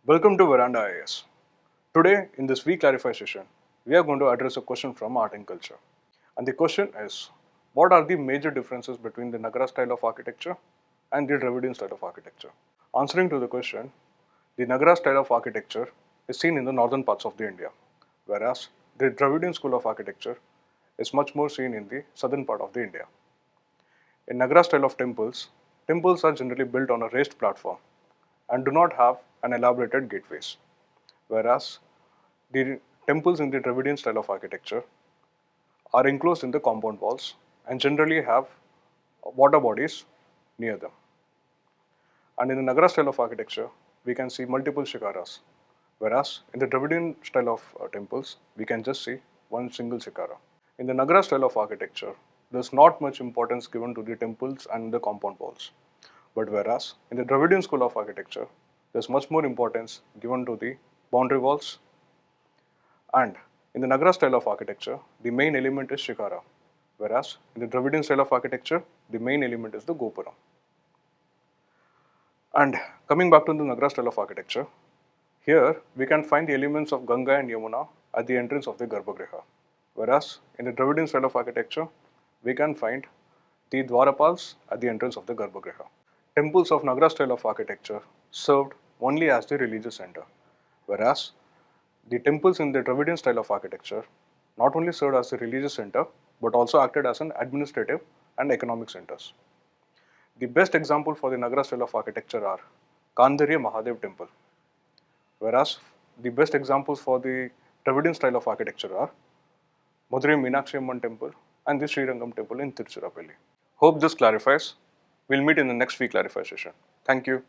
Welcome to Veranda IAS. Today, in this VeClarify session, we are going to address a question from art and culture. And the question is, what are the major differences between the Nagara style of architecture and the Dravidian style of architecture? Answering to the question, the Nagara style of architecture is seen in the northern parts of the India, whereas the Dravidian school of architecture is much more seen in the southern part of the India. In Nagara style of temples, temples are generally built on a raised platform and do not have an elaborated gateways, whereas the temples in the Dravidian style of architecture are enclosed in the compound walls and generally have water bodies near them. And in the Nagara style of architecture, we can see multiple shikharas, whereas in the Dravidian style of temples, we can just see one single shikhara. In the Nagara style of architecture, there's not much importance given to the temples and the compound walls. But whereas in the Dravidian school of architecture, there's much more importance given to the boundary walls. And in the Nagara style of architecture, the main element is shikhara, whereas in the Dravidian style of architecture, the main element is the gopura. And coming back to the Nagara style of architecture, here we can find the elements of Ganga and Yamuna at the entrance of the garbhagriha, whereas in the Dravidian style of architecture, we can find the dwarapals at the entrance of the garbhagriha. Temples of Nagara style of architecture served only as the religious center, whereas the temples in the Dravidian style of architecture not only served as the religious center but also acted as an administrative and economic centers. The best example for the Nagara style of architecture are Kandarya Mahadev temple, whereas the best examples for the Dravidian style of architecture are Madurai Meenakshi Amman temple and the Sri Lanka temple in Tiruchirappalli. Hope this clarifies. We'll meet in the next VeClarify session. Thank you.